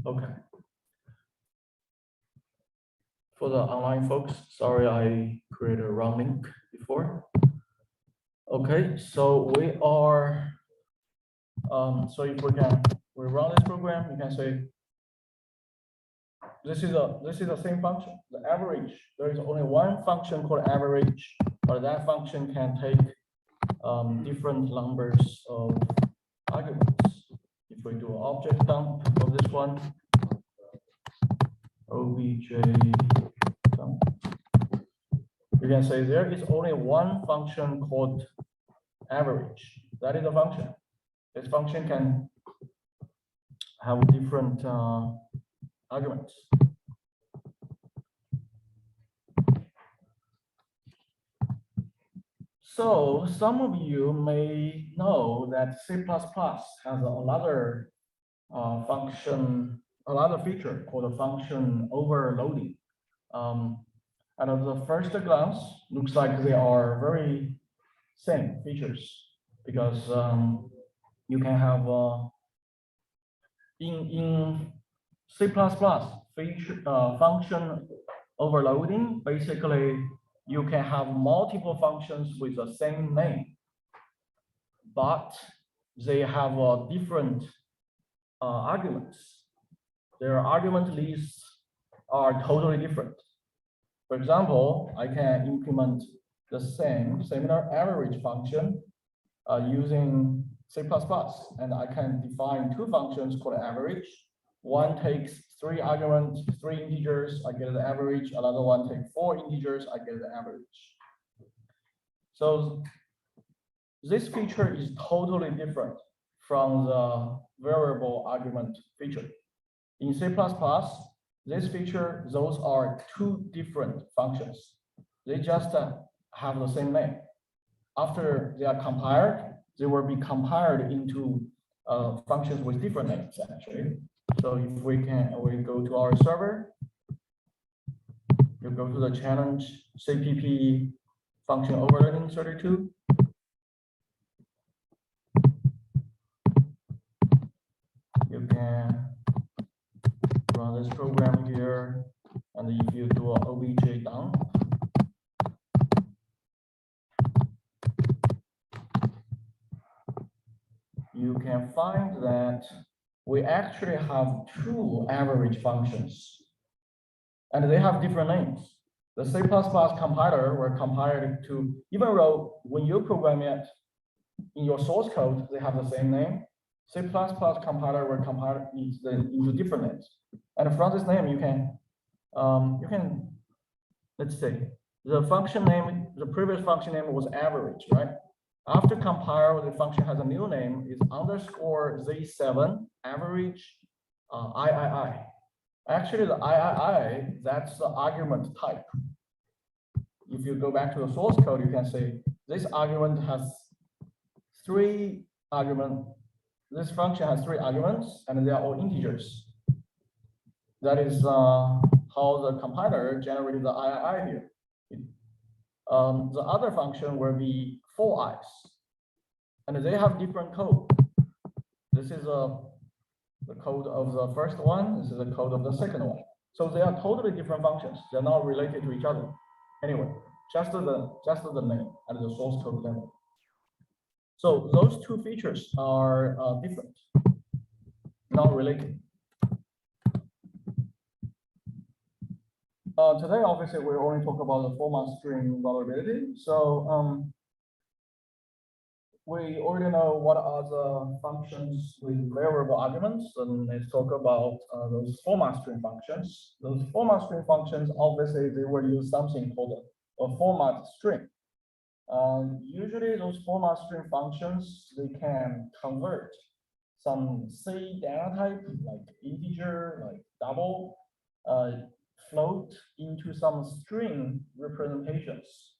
Okay. For the online folks, sorry I created a wrong link before. Okay, so we are, so if we run this program, you can say, this is the same function, the average. There is only one function called average, but that function can take different numbers of arguments. If we do an object dump of this one, obj dump, you can say there is only one function called average. That is a function. This function can have different arguments. So some of you may know that C++ has another function, another feature called a function overloading. And at the first glance, looks like they are very same features because you can have in C++ feature function overloading. Basically, you can have multiple functions with the same name, but they have different arguments. Their argument lists are totally different. For example, I can implement the similar average function using C++, and I can define two functions called average. One takes 3 arguments, 3 integers, I get the average. Another one takes 4 integers, I get the average. So this feature is totally different from the variable argument feature. In C++, this feature, those are 2 different functions. They just have the same name. After they are compiled, they will be compiled into functions with different names, actually. So if we go to our server, you go to the challenge CPP function overloading 32. You can run this program here, and if you do an obj dump, you can find that we actually have 2 average functions, and they have different names. The C++ compiler were compiled to, even though when you program it in your source code, they have the same name. C++ compiler were compiled into different names, and from this name you can let's say the function name, the previous function name was average, right? After compile, the function has a new name, is underscore Z7 average III. Actually, the III, that's the argument type. If you go back to the source code, you can say this argument has 3 arguments. This function has 3 arguments, and they are all integers. That is how the compiler generated the III here. The other function will be 4 i's, and they have different code. This is the code of the first one. This is the code of the second one. So they are totally different functions. They're not related to each other. Anyway, just the name and the source code level. So those 2 features are different, not related. Today, obviously, we only talk about the format string vulnerability. So we already know what are the functions with variable arguments, and let's talk about those format string functions. Those format string functions, obviously, they will use something called a format string. Usually, those format string functions, they can convert some C data type, like integer, like double, float into some string representations.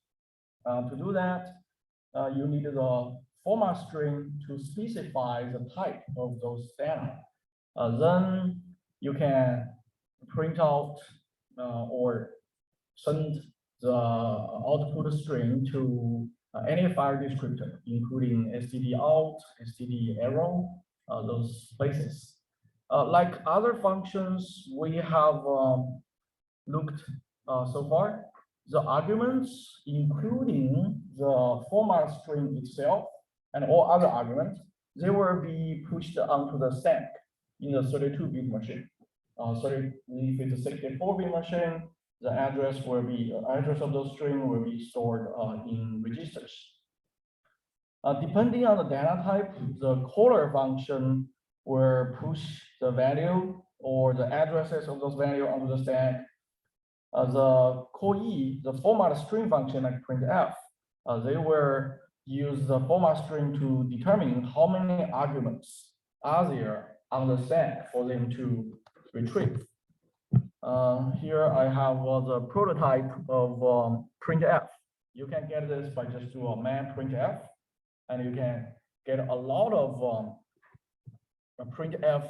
To do that, you need the format string to specify the type of those data. Then you can print out or send the output string to any file descriptor, including stdout, stderr, those places. Like other functions we have looked so far, the arguments, including the format string itself and all other arguments, they will be pushed onto the stack in the 32-bit machine. If it's a 64-bit machine, the address of the string will be stored in registers. Depending on the data type, the caller function will push the value or the addresses of those values onto the stack. The call-e, the format string function like printf, they will use the format string to determine how many arguments are there on the stack for them to retrieve. Here I have the prototype of printf. You can get this by just do a man printf, and you can get a lot of printf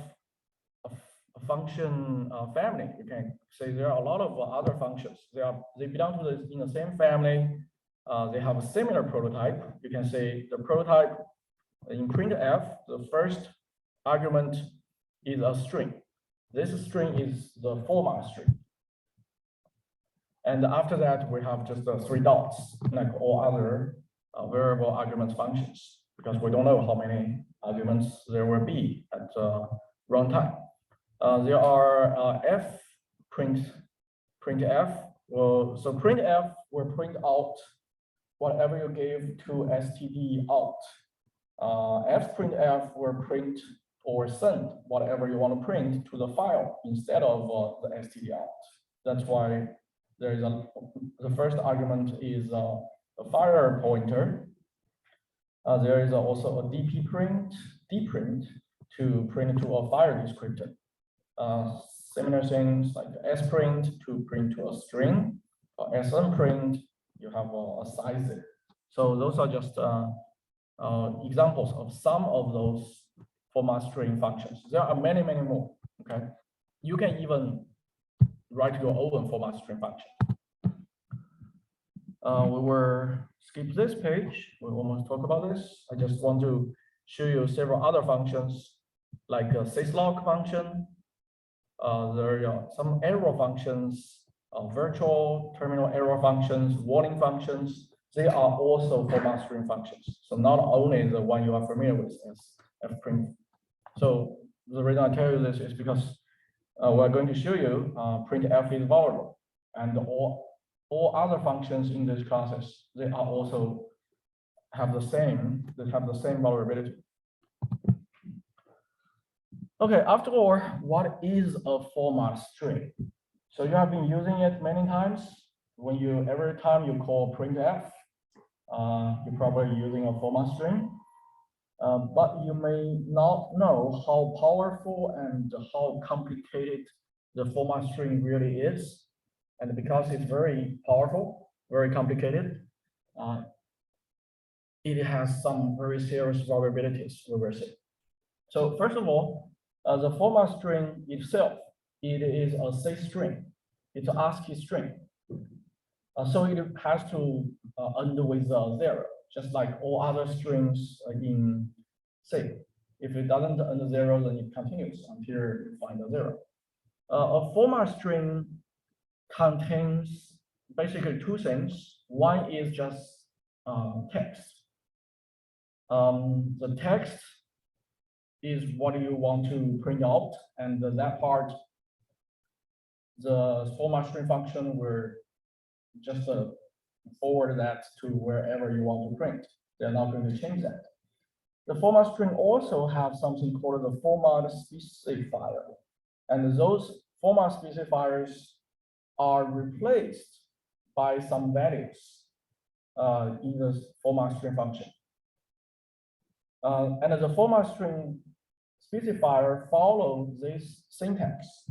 function family. You can say there are a lot of other functions. They belong to in the same family. They have a similar prototype. You can say the prototype in printf, the first argument is a string. This string is the format string. And after that, we have just the 3 dots, like all other variable argument functions, because we don't know how many arguments there will be at runtime. There are printf. Well, so printf will print out whatever you give to std out. fprintf will print or send whatever you want to print to the file instead of the std out. That's why there is the first argument is a file pointer. There is also a dprint to print to a file descriptor. Similar things like sprint to print to a string, smprint, you have a size. So those are just examples of some of those format string functions. There are many, many more. Okay, you can even write your own format string function. We will skip this page. We almost talk about this. I just want to show you several other functions like a syslog function. There are some error functions, virtual terminal error functions, warning functions. They are also format string functions. So not only the one you are familiar with as fprint. So the reason I tell you this is because we're going to show you printf is vulnerable, and all other functions in these classes, they are also have the same vulnerability. Okay, after all, what is a format string? So you have been using it many times. Every time you call printf, you're probably using a format string. But you may not know how powerful and how complicated the format string really is. And because it's very powerful, very complicated, it has some very serious vulnerabilities, we will see. So first of all, the format string itself, it is a C string. It's an ASCII string. So it has to end with a 0, just like all other strings in C. If it doesn't end 0, then it continues until you find a 0. A format string contains basically 2 things. One is just text. The text is what you want to print out, and that part, the format string function will just forward that to wherever you want to print. They're not going to change that. The format string also have something called the format specifier, and those format specifiers are replaced by some values in the format string function. And the format string specifier follows this syntax.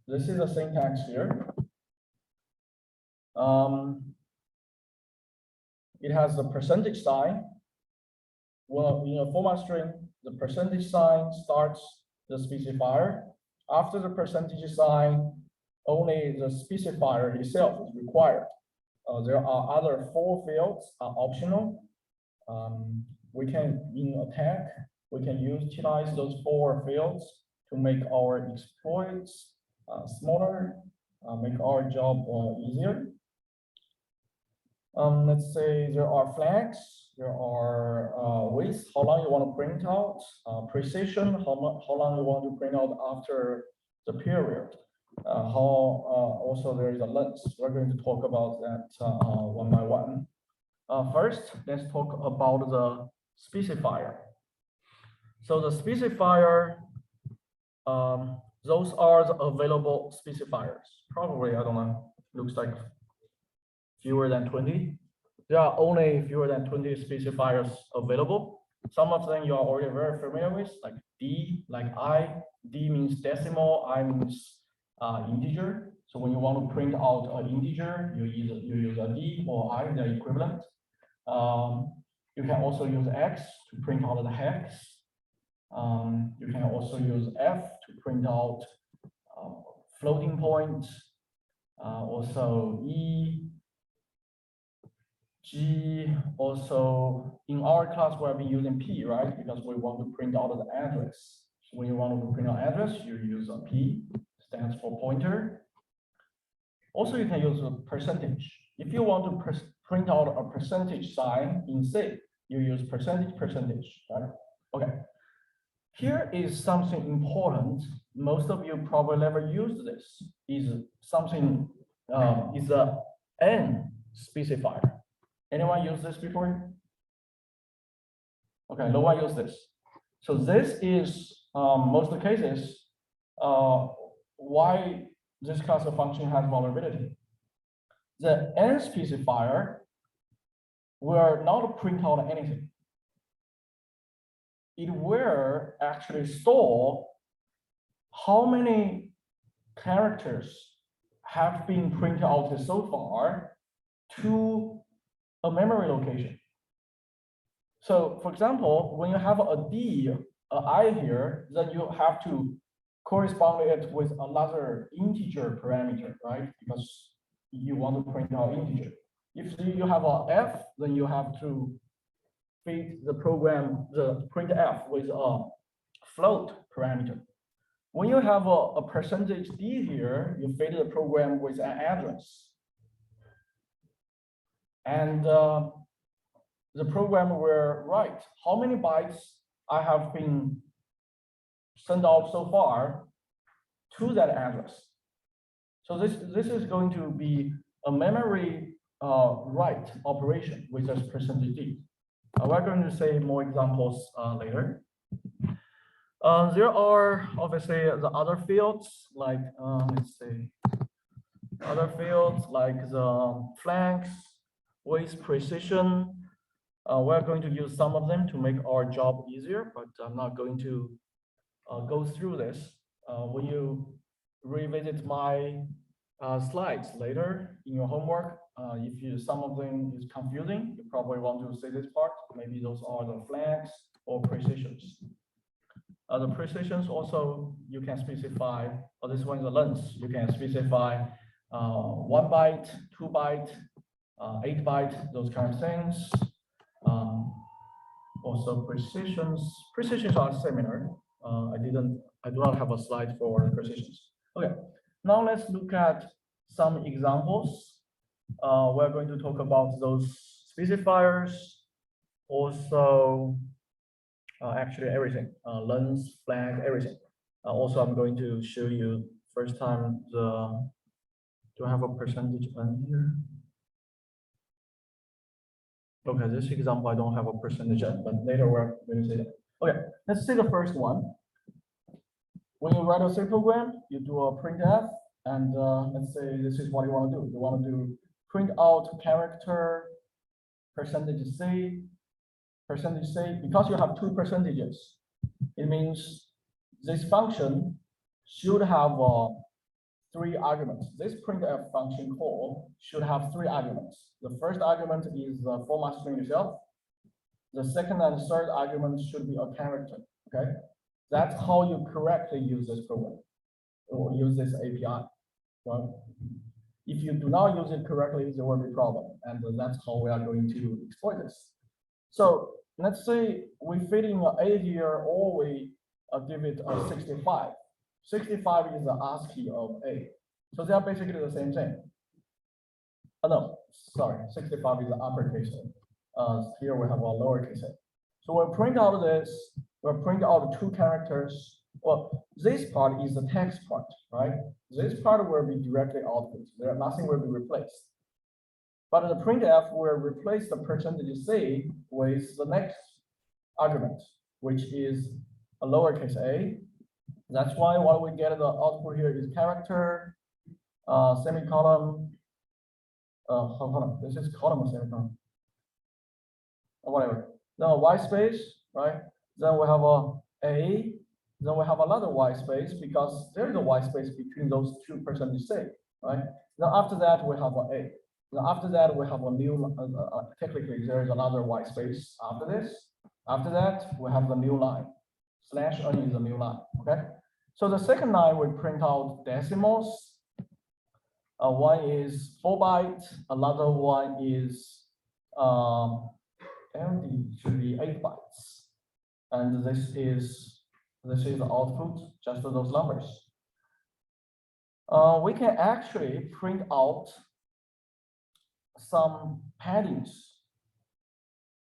This is the syntax here. It has the percentage sign. Well, in a format string, the percentage sign starts the specifier. After the percentage sign, only the specifier itself is required. There are other 4 fields are optional. We can, in attack, we can utilize those 4 fields to make our exploits smaller, make our job easier. Let's say there are flags, there are widths, how long you want to print out, precision, how long you want to print out after the period. Also there is a length. We're going to talk about that one by one. First, let's talk about the specifier. So the specifier, those are the available specifiers. Probably, I don't know, looks like fewer than 20. There are only fewer than 20 specifiers available. Some of them you are already very familiar with, like D, like I. D means decimal, I means integer. So when you want to print out an integer, you use a D or I, they're equivalent. You can also use X to print out the hex. You can also use F to print out floating points. Also E, G. Also in our class, we have been using P, right? Because we want to print out the address. So when you want to print out address, you use a P, stands for pointer. Also, you can use a percentage. If you want to print out a percentage sign in C, you use percentage, right? Okay. Here is something important. Most of you probably never used this. Is something is a N specifier. Anyone use this before? Okay, no one use this. So this is most of the cases why this class of function has vulnerability. The N specifier will not print out anything. It will actually store how many characters have been printed out so far to a memory location. So for example, when you have a D, a I here, then you have to correspond it with another integer parameter, right? Because you want to print out integer. If you have a F, then you have to feed the program, the printf with a float parameter. When you have a percentage D here, you feed the program with an address. And the program will write how many bytes I have been sent out so far to that address. So this is going to be a memory write operation with this percentage D. We're going to say more examples later. There are obviously the other fields, like let's say other fields like the flanks, with precision. We're going to use some of them to make our job easier, but I'm not going to go through this. When you revisit my slides later in your homework, if some of them is confusing, you probably want to see this part. Maybe those are the flags or precisions. The precisions also you can specify, or this one is the length. You can specify 1 byte, 2 byte, 8 byte, those kind of things. Also precisions are similar. I do not have a slide for precisions. Okay, now let's look at some examples. We're going to talk about those specifiers, also actually everything, length, flag, everything. Also, I'm going to show you first time do I have a percentage N here? Okay, this example, I don't have a percentage N, but later we're going to see that. Okay, let's see the first one. When you write a C program, you do a printf, and let's say this is what you want to do. You want to do print out character %C, %C, because you have 2 percentages. It means this function should have 3 arguments. This printf function call should have 3 arguments. The first argument is the format string itself. The second and third argument should be a character. Okay, that's how you correctly use this program or use this API. Well, if you do not use it correctly, there will be a problem, and that's how we are going to exploit this. So let's say we fit in A here, or we give it a 65. 65 is the ASCII of A. So they are basically the same thing. Oh, no, sorry, 65 is the uppercase A. Here we have a lowercase a. So we'll print out this, we'll print out 2 characters. Well, this part is the text part, right? This part will be directly output. Nothing will be replaced. But in the printf will replace the %C with the next argument, which is a lowercase a. That's why what we get the output here is character, semicolon. Hold on, this is column or semicolon, or whatever. Then a white space, right? Then we have a. Then we have another white space because there is a white space between those 2 %C, right? Then after that we have a. Then after that we have a new. Technically, there is another white space after this. After that we have the new line. /n is the new line. Okay. So the second line we print out decimals. One is 4 bytes. Another one is LD should be 8 bytes, and this is the output, just those numbers. We can actually print out some paddings,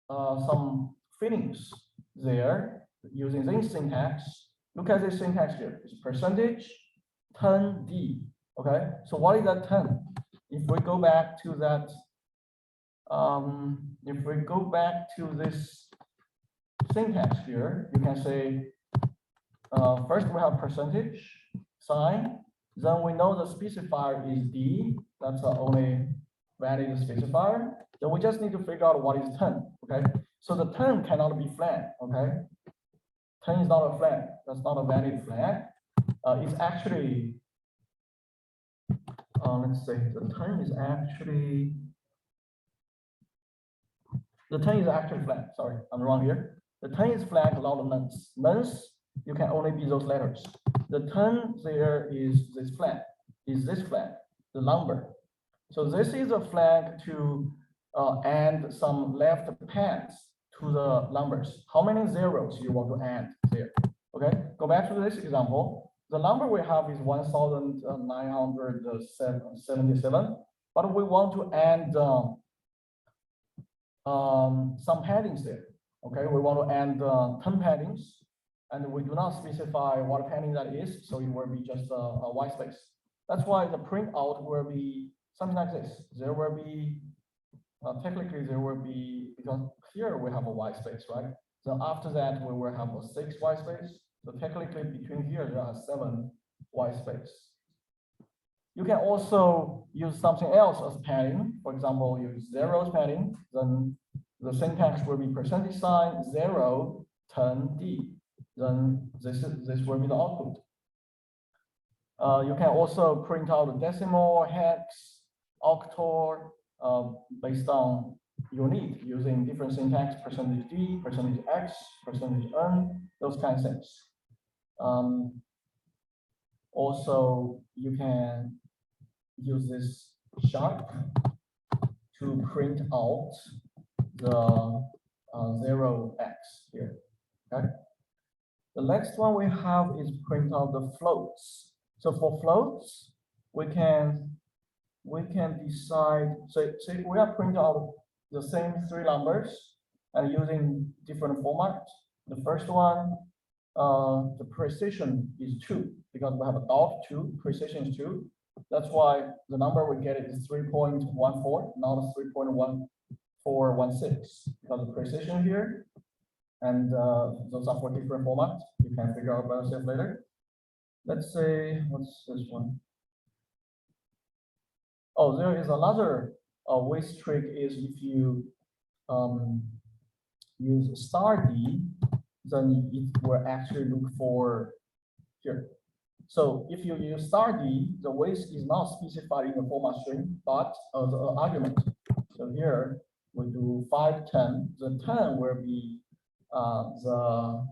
some fillings there using this syntax. Look at this syntax here. It's %10d. Okay, so what is that 10? If we go back to that, if we go back to this syntax here, you can say, first we have %sign, then we know the specifier is d, that's the only valid specifier. Then we just need to figure out what is 10, okay? So the 10 cannot be flag, okay? 10 is not a flag, that's not a valid flag. It's actually, let's say the 10 is actually, flag, sorry, I'm wrong here. The 10 is flag, not the nonce. Nonce, you can only be those letters. The 10 there is this flag, the number. So this is a flag to add some left pads to the numbers. How many zeros you want to add there? Okay, go back to this example. The number we have is 1977, but we want to add some paddings there. Okay, we want to add 10 paddings, and we do not specify what padding that is, so it will be just a white space. That's why the print out will be something like this. There will be, technically there will be, because here we have a white space, right? So after that, we will have a 6 white space. So technically between here, there are 7 white space. You can also use something else as padding. For example, use zeros padding, then the syntax will be %sign 0, 10d. Then this will be the output. You can also print out a decimal, hex, octal, based on your need, using different syntax, %d, %x, %n, those kinds of things. Also, you can use this sharp to print out the 0x here. Okay. The next one we have is print out the floats. So for floats, we can decide. So we are printing out the same 3 numbers and using different formats. The first one, the precision is 2 because we have a dot 2, precision is 2. That's why the number we get is 3.14, not 3.1416, because the precision here, and those are for different formats. You can figure out by yourself later. Let's say, what's this one? Oh, there is another waste trick is if you use *d, then it will actually look for here. So if you use *d, the waste is not specified in the format string, but the argument. So here we do 510. The 10 will be the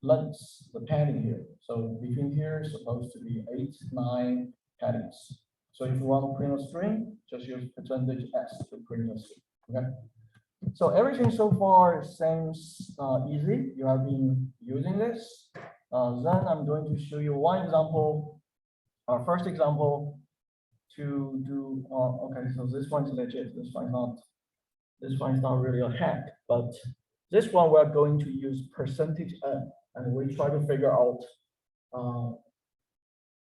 length, the padding here. So between here is supposed to be 8, 9 paddings. So if you want to print a string, just use %s to print a string. Okay. So everything so far seems easy. You have been using this. Then I'm going to show you one example, our first example to do, okay, so this one's legit, this one is not really a hack, but this one we're going to use percentage n, and we try to figure out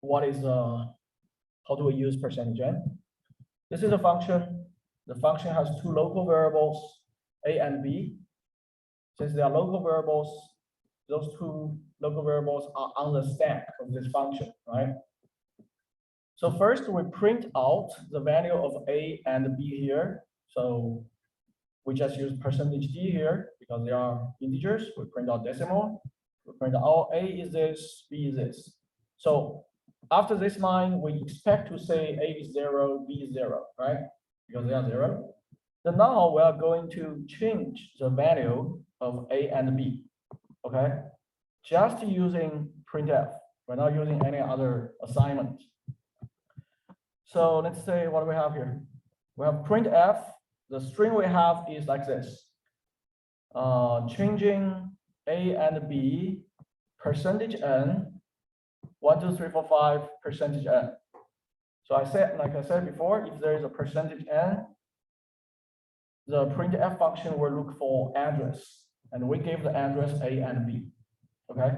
what is, how do we use percentage n? This is a function. The function has two local variables, a and b. Since they are local variables, those two local variables are on the stack of this function, right? So first we print out the value of a and b here. So we just use percentage d here because they are integers. We print out decimal. We print out a is this, b is this. So after this line, we expect to say a is 0, b is 0, right? Because they are 0. Then now we are going to change the value of a and b, okay? Just using printf. We're not using any other assignment. So let's say what we have here. We have printf. The string we have is like this. Changing a and b, percentage n, 1, 2, 3, 4, 5, percentage n. So like I said before, if there is a percentage n, the printf function will look for address, and we give the address a and b. Okay.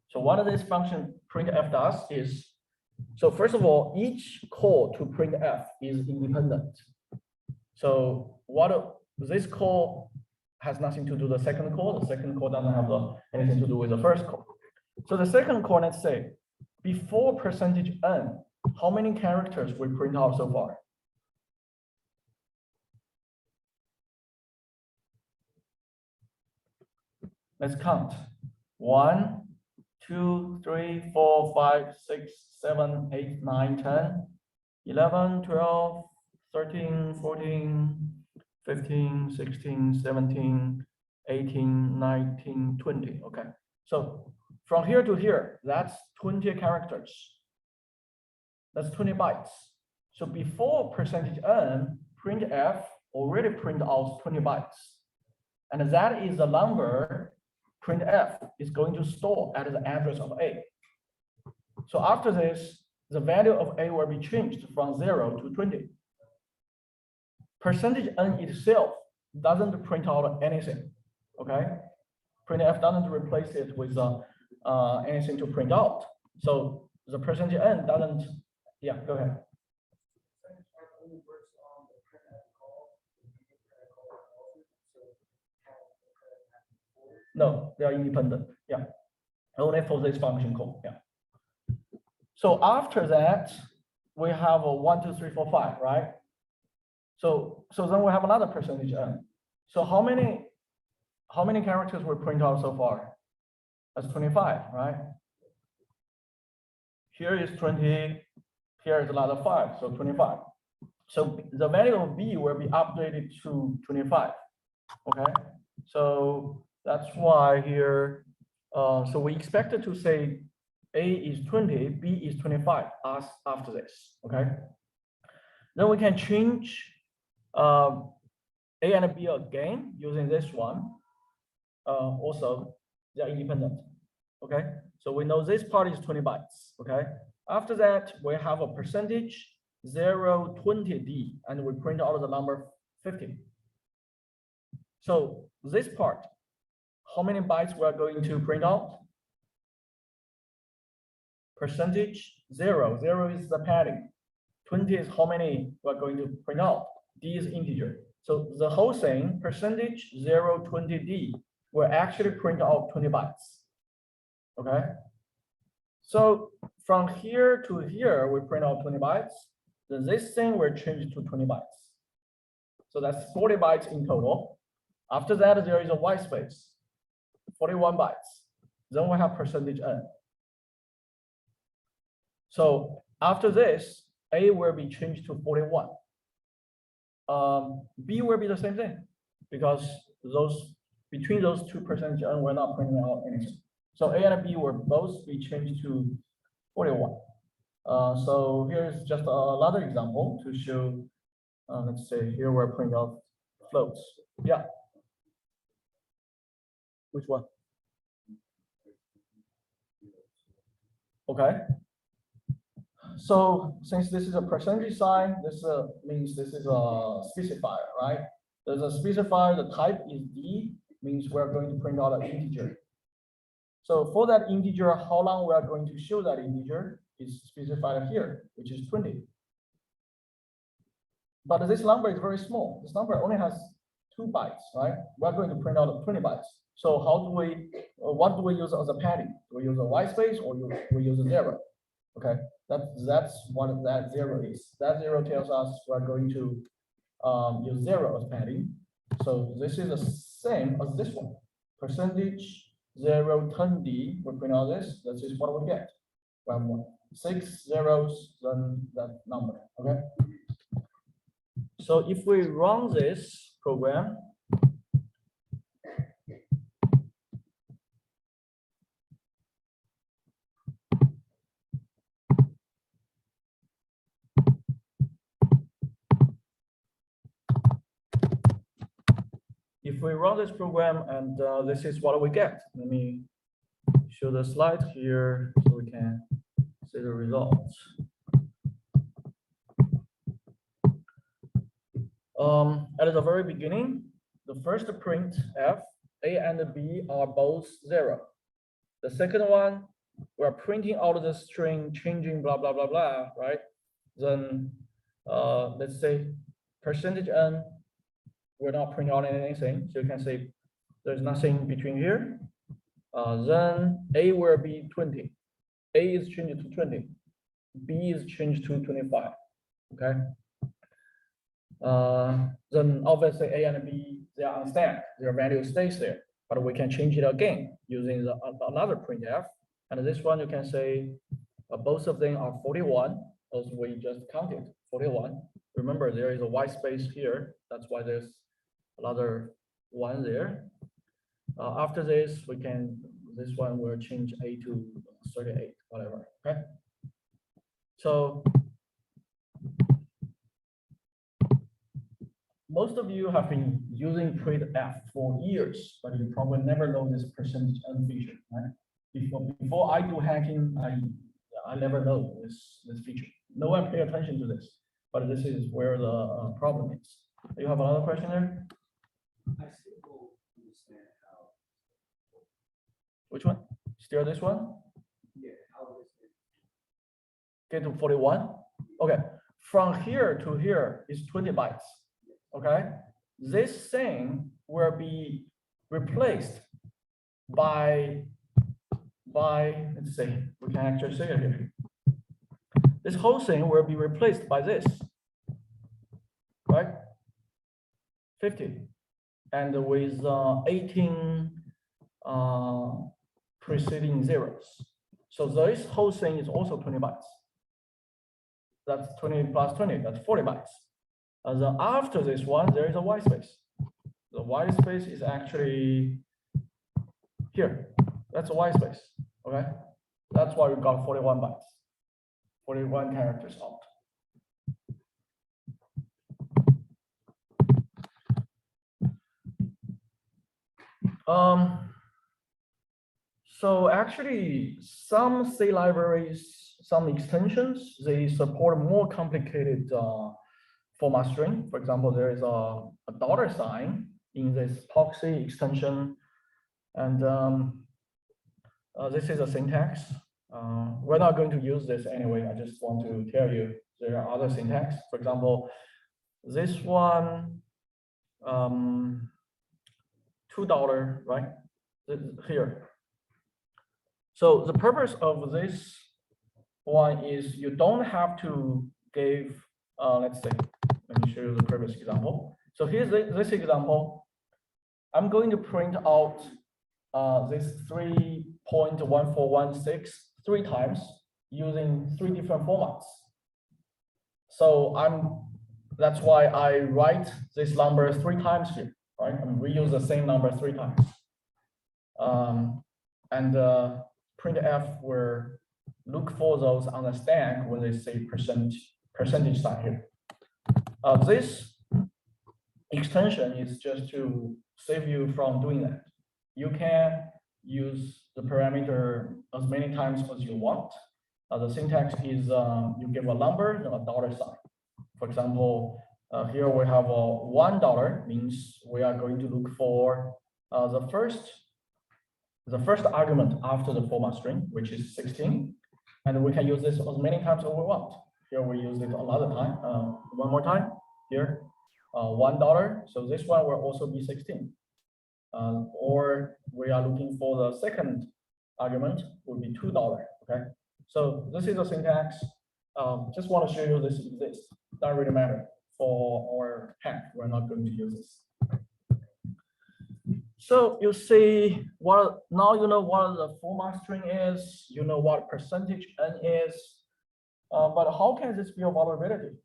So what this function printf does is, so first of all, each call to printf is independent. So what this call has nothing to do with the second call. The second call doesn't have anything to do with the first call. So the second call, let's say, before percentage n, how many characters we print out so far? Let's count. 1, 2, 3, 4, 5, 6, 7, 8, 9, 10, 11, 12, 13, 14, 15, 16, 17, 18, 19, 20. Okay. So from here to here, that's 20 characters. That's 20 bytes. So before percentage n, printf already print out 20 bytes. And that is the number printf is going to store at the address of a. So after this, the value of a will be changed from 0 to 20. Percentage n itself doesn't print out anything, okay? Printf doesn't replace it with anything to print out. So the percentage n doesn't, yeah, go ahead. No, they are independent, yeah. Only for this function call, yeah. So after that, we have a 1, 2, 3, 4, 5, right? So then we have another percentage n. So how many characters we print out so far? That's 25, right? Here is 20, here is another 5, so 25. So the value of b will be updated to 25, okay? So that's why here, so we expected to say a is 20, b is 25 after this, okay? Then we can change a and b again using this one. Also, they are independent, okay? So we know this part is 20 bytes, okay? After that, we have a percentage 0, 20d, and we print out the number 50. So this part, how many bytes we are going to print out? Percentage 0, 0 is the padding. 20 is how many we are going to print out. D is integer. So the whole thing, percentage 0, 20d, will actually print out 20 bytes. Okay. So from here to here, we print out 20 bytes. Then this thing will change to 20 bytes. So that's 40 bytes in total. After that, there is a white space, 41 bytes. Then we have percentage n. So after this, a will be changed to 41. B will be the same thing because between those two percentage n, we're not printing out anything. So a and b will both be changed to 41. So here's just another example to show. Let's say here we're printing out floats. Yeah. Which one? Okay. So since this is a percentage sign, this means this is a specifier, right? There's a specifier, the type is D, means we're going to print out an integer. So for that integer, how long we are going to show that integer is specified here, which is 20. But this number is very small. This number only has 2 bytes, right? We're going to print out 20 bytes. So how do we, what do we use as a padding? Do we use a white space or do we use a 0? Okay, that's what that 0 is. That 0 tells us we're going to use 0 as padding. So this is the same as this one. Percentage 010D, we print out this is what we get. 6 zeros, then that number, okay? So if we run this program, and this is what we get. Let me show the slide here so we can see the results. At the very beginning, the first print F, A and B are both 0. The second one, we're printing out the string, changing blah, blah, blah, blah, right? Then let's say percentage N, we're not printing out anything. So you can say there's nothing between here. Then A will be 20. A is changed to 20. B is changed to 25, okay? Then obviously A and B, they are on stack, their value stays there, but we can change it again using another printf. And this one you can say both of them are 41, as we just counted 41. Remember there is a white space here, that's why there's another 1 there. After this, this one will change A to 38, whatever, okay? So most of you have been using printf for years, but you probably never know this percentage N feature, right? Before I do hacking, I never know this feature. No one pay attention to this, but this is where the problem is. You have another question there? I still don't understand how. Which one? Still this one? Yeah, how is it? Get to 41? Okay, from here to here is 20 bytes. Okay, this thing will be replaced by let's see, we can actually see it here. This whole thing will be replaced by this, right? 50, and with 18 preceding zeros. So this whole thing is also 20 bytes. That's 20 plus 20, that's 40 bytes. And then after this one, there is a white space. The white space is actually here. That's a white space, okay? That's why we got 41 bytes, 41 characters out. So actually, some C libraries, some extensions, they support more complicated format string. For example, there is a $sign in this Proxy extension, and this is a syntax. We're not going to use this anyway. I just want to tell you there are other syntax. For example, this one, $2, right? Here. So the purpose of this one is you don't have to give, let's say, let me show you the previous example. So here's this example. I'm going to print out this 3.1416 3 times using 3 different formats. So that's why I write this number 3 times here, right? And we use the same number 3 times. And printf will look for those on the stack when they say percentage sign here. This extension is just to save you from doing that. You can use the parameter as many times as you want. The syntax is you give a number and a dollar sign. For example, here we have a $1 means we are going to look for the first argument after the format string, which is 16. And we can use this as many times as we want. Here we use it another time, one more time here, $1. So this one will also be 16. Or we are looking for the second argument would be $2, okay? So this is a syntax. Just want to show you this exists. Doesn't really matter. For our hack, we're not going to use this. So you see now you know what the format string is, you know what percentage n is, but how can this be a vulnerability?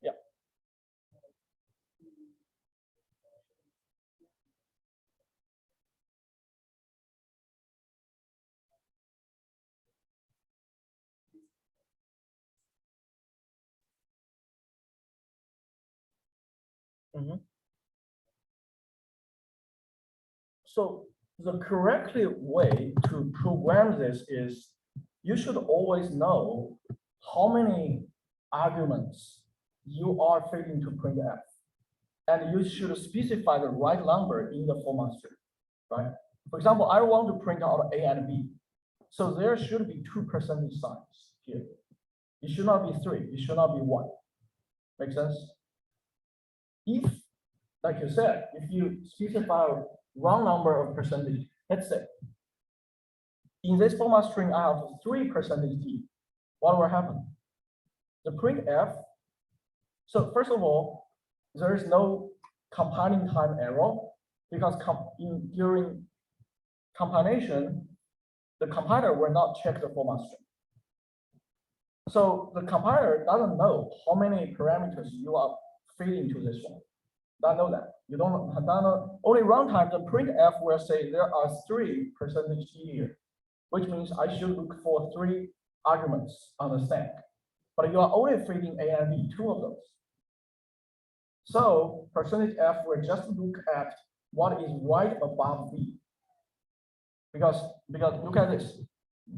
Yeah. Mm-hmm. So the correct way to program this is you should always know how many arguments you are feeding to printf. And you should specify the right number in the format string, right? For example, I want to print out A and B. So there should be 2 percentage signs here. It should not be 3, it should not be 1. Make sense? If, like you said, if you specify wrong number of percentage, let's say, in this format string, I have 3 percentage D. What will happen? The printf, so first of all, there is no compiling time error because during compilation, the compiler will not check the format string. So the compiler doesn't know how many parameters you are feeding to this one. Don't know that. You don't know. Only runtime, the printf will say there are 3 percentage D here, which means I should look for 3 arguments on the stack. But you are only feeding A and B, 2 of those. So percentage F will just look at what is right above B. Because look at this.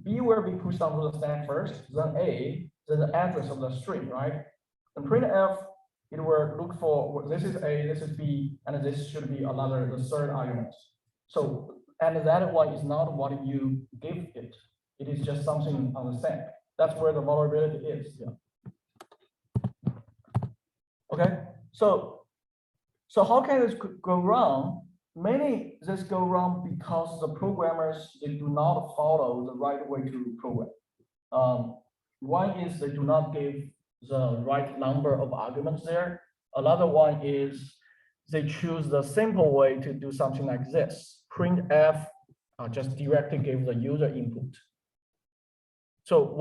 B will be pushed onto the stack first, then A, then the address of the string, right? And printf, it will look for this is A, this is B, and this should be the third argument. So, and that one is not what you give it. It is just something on the stack. That's where the vulnerability is. Yeah. Okay. So how can this go wrong? Mainly this go wrong because the programmers, they do not follow the right way to program. One is they do not give the right number of arguments there. Another one is they choose the simple way to do something like this. Printf just directly give the user input. So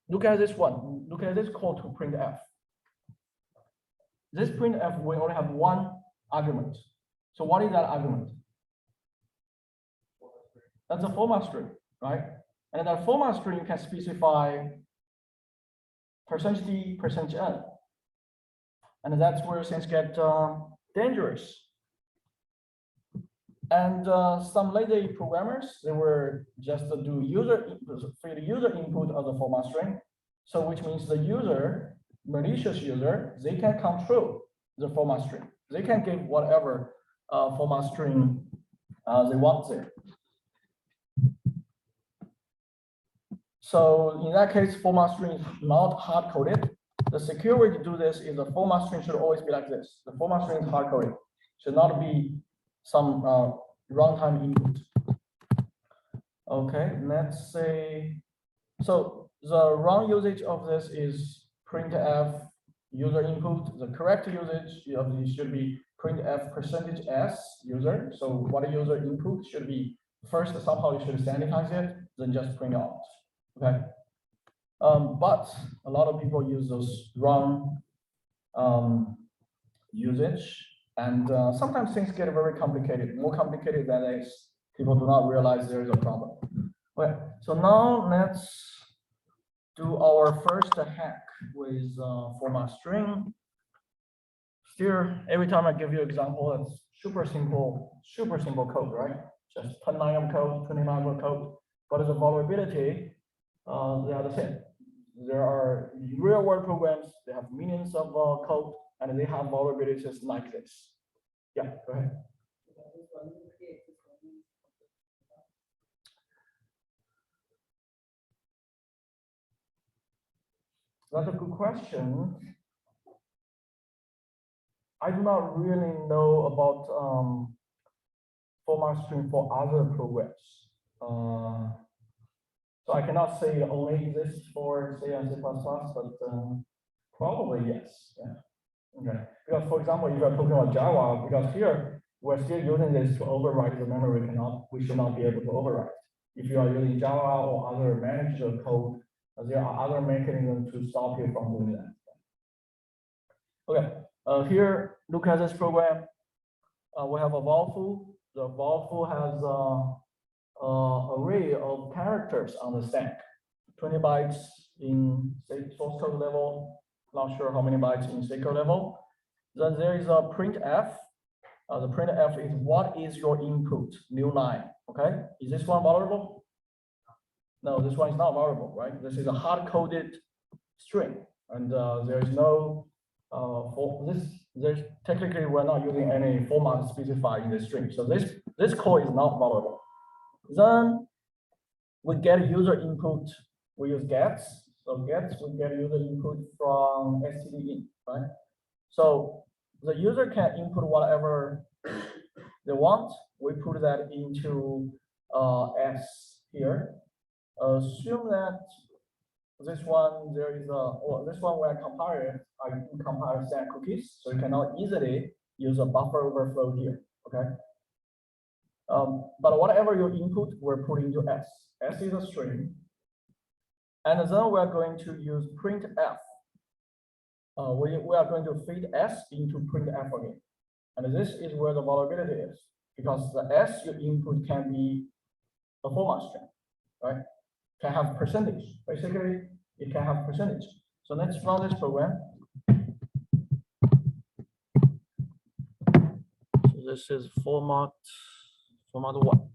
look at this one. Look at this call to printf. This printf will only have 1 argument. So what is that argument? That's a format string, right? And in that format string, you can specify %d, %n. And that's where things get dangerous. And some lazy programmers, they were just to do feed user input of the format string. So which means the user, malicious user, they can control the format string. They can give whatever format string they want there. So in that case, format string is not hard-coded. The secure way to do this is the format string should always be like this. The format string is hard-coded. Should not be some runtime input. Okay, let's say, so the wrong usage of this is printf user input. The correct usage of this should be printf %s user. So what a user input should be first, somehow you should sanitize it, then just print out. Okay. But a lot of people use those wrong usage, and sometimes things get very complicated, more complicated than this. People do not realize there is a problem. Okay, so now let's do our first hack with format string. Still, every time I give you an example, it's super simple code, right? Just 10 line of code, 20 line of code. but the vulnerability, they are the same. There are real world programs, they have millions of code, and they have vulnerabilities like this. Yeah, go ahead. That's a good question. I do not really know about format string for other programs. So I cannot say it only exists for C and C++, but probably yes. Yeah. Okay. Because for example, if you're talking about Java, because here we're still using this to overwrite the memory, we should not be able to overwrite. If you are using Java or other managed code, there are other mechanisms to stop you from doing that. Okay. Here, look at this program. We have a val foo. The val foo has array of characters on the stack, 20 bytes in source code level, not sure how many bytes in secret level. Then there is a printf. The printf is what is your input, new line, okay? Is this one vulnerable? No, this one is not vulnerable, right? This is a hard-coded string, and there is no, there's technically we're not using any format specifier in the string. So this code is not vulnerable. Then we get user input, we use gets. So gets, we get user input from std in, right? So the user can input whatever they want. We put that into s here. Assume that this one there is this one when I compare it, I can compare stack cookies, so you cannot easily use a buffer overflow here. Okay. But whatever you input, we're putting into s. S is a string. And then we're going to use printf. We are going to feed s into printf again. And this is where the vulnerability is, because the s you input can be a format string, right? Can have percentage. Basically, it can have percentage. So let's run this program. So this is format 1.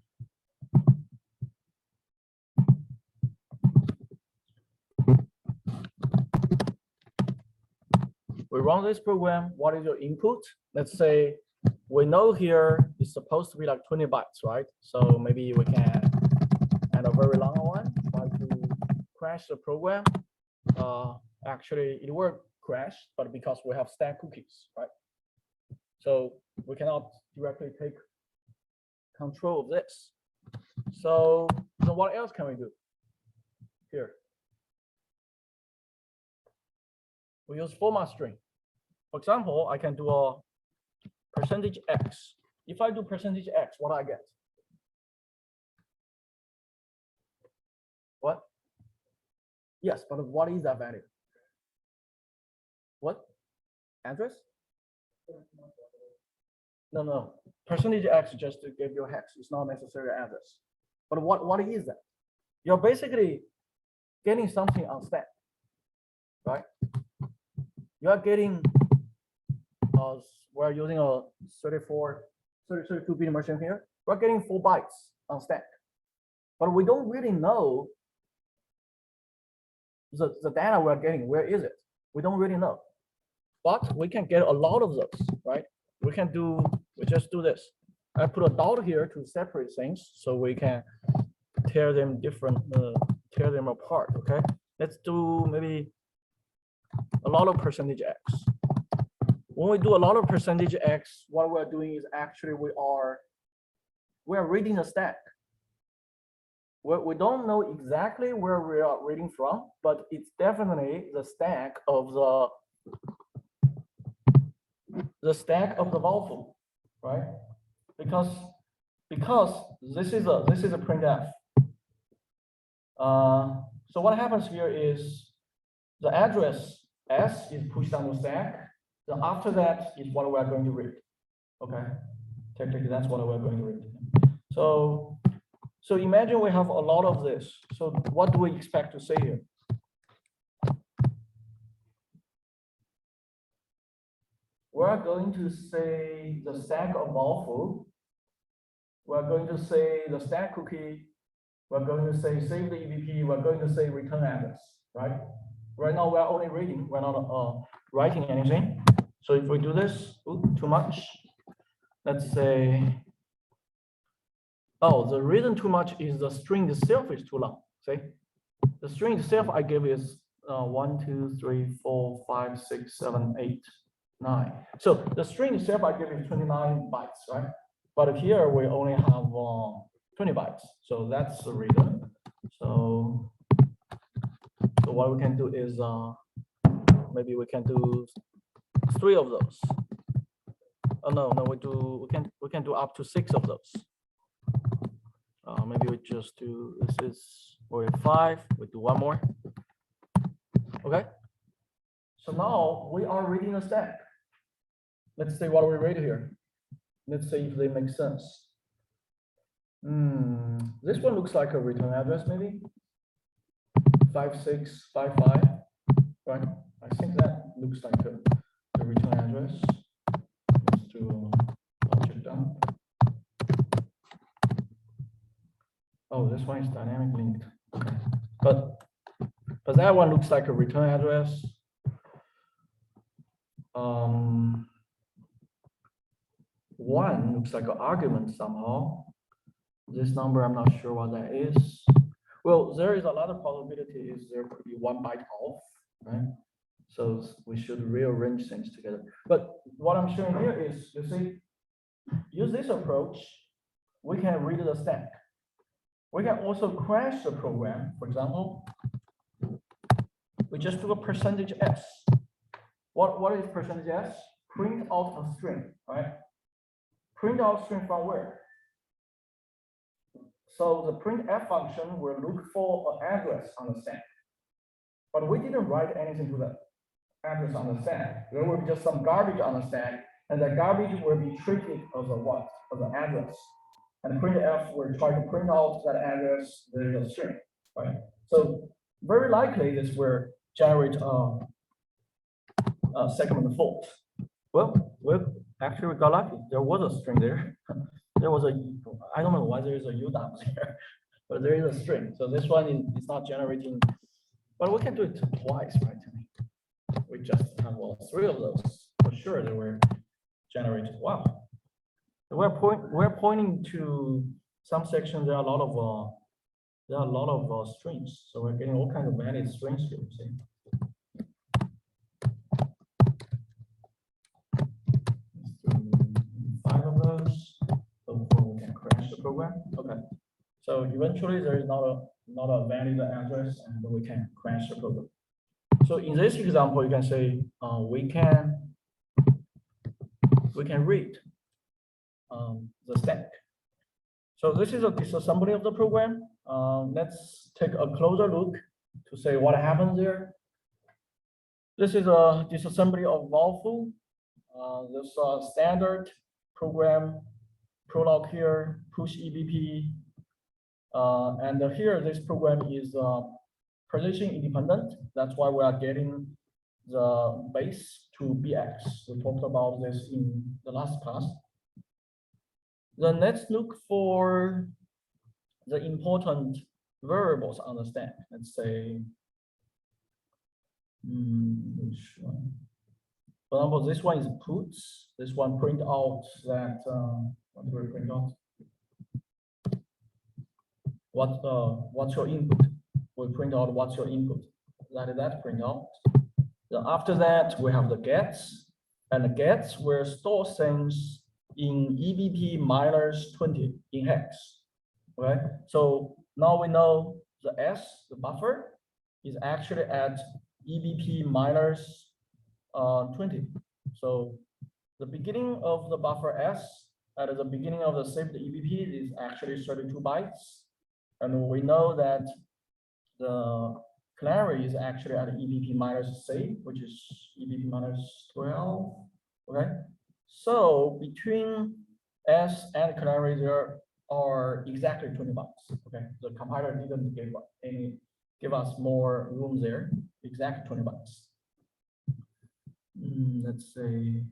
We run this program. What is your input? Let's say we know here it's supposed to be like 20 bytes, right? So maybe we can add a very long one, try to crash the program. Actually, it will crash, but because we have stack cookies, right? So we cannot directly take control of this. So what else can we do here? We use format string. For example, I can do a %x. If I do %x, what do I get? What? Yes, but what is that value? What? Address? No. %x just to give you a hex. It's not necessarily address. But what is that? You're basically getting something on stack, right? You are getting, we're using a 32-bit machine here. We're getting 4 bytes on stack, but we don't really know the data we're getting. Where is it? We don't really know, but we can get a lot of those, right? We just do this. I put a dot here to separate things so we can tear them apart. Okay, let's do maybe a lot of %x. When we do a lot of %x, what we're doing is actually we are reading the stack. We don't know exactly where we are reading from, but it's definitely the stack of the val foo, right? Because this is a printf. So what happens here is the address s is pushed on the stack. Then after that is what we are going to read. Okay, technically that's what we're going to read. So imagine we have a lot of this. So what do we expect to say here? We're going to say the stack of val foo. We're going to say the stack cookie we're going to say save the EBP, we're going to say return address, right? Right now we're only reading, we're not writing anything. So if we do this, too much, let's say, oh, the reason too much is the string itself is too long. See, the string itself I give is 1, 2, 3, 4, 5, 6, 7, 8, 9. So the string itself I give is 29 bytes, right? But here we only have 20 bytes. So that's the reason. So what we can do is maybe we can do 3 of those. Oh no, we can do up to 6 of those. Maybe we just do this is 45. We do 1 more. Okay. So now we are reading a stack. Let's see what we read here. Let's see if they make sense. This one looks like a return address, maybe 5655, right? I think that looks like the return address. Let's do object dump. Oh, this one is dynamic linked. Okay, but that one looks like a return address. One looks like an argument somehow. This number, I'm not sure what that is. Well, there is a lot of probability is there could be 1 byte off, right? So we should rearrange things together. But what I'm showing here is, you see, use this approach, we can read the stack. We can also crash the program. For example, we just do a %s. What is %s? Print out a string, right? Print out string from where? So the printf function will look for an address on the stack. But we didn't write anything to the address on the stack. There will be just some garbage on the stack, and that garbage will be treated as a what? As an address. And printf will try to print out that address, there is a string, right? So very likely this will generate a segment fault. Well, actually we got lucky. There was a string there. There was I don't know why there is a UDAM there, but there is a string. So this one is not generating, but we can do it twice, right? We just have 3 of those. For sure they were generated. Wow. We're pointing to some sections. There are a lot of strings. So we're getting all kinds of valid strings here. See? Program. Okay, so eventually there is not a valid address, and we can crash the program. So in this example, you can say we can read the stack. So this is a disassembly of the program. Let's take a closer look to say what happens there. This is a disassembly of Valfu. This is a standard program. Prolog here, push EBP, and here this program is position independent. That's why we are getting the base to BX. We talked about this in the last class. Then let's look for the important variables on the stack. Let's say, which one? For example, this one is puts. This one print out that. What do we print out? What's your input? We print out what's your input. That print out. Then after that, we have the gets, and the gets will store things in EBP minus 20 in hex. Okay, so now we know the S, the buffer, is actually at EBP minus 20. So the beginning of the buffer S at the beginning of the saved EBP is actually 32 bytes. And we know that the canary is actually at EBP minus C, which is EBP minus 12. Okay. So between S and canary, there are exactly 20 bytes. Okay. The compiler didn't give us more room there, exactly 20 bytes. Let's say.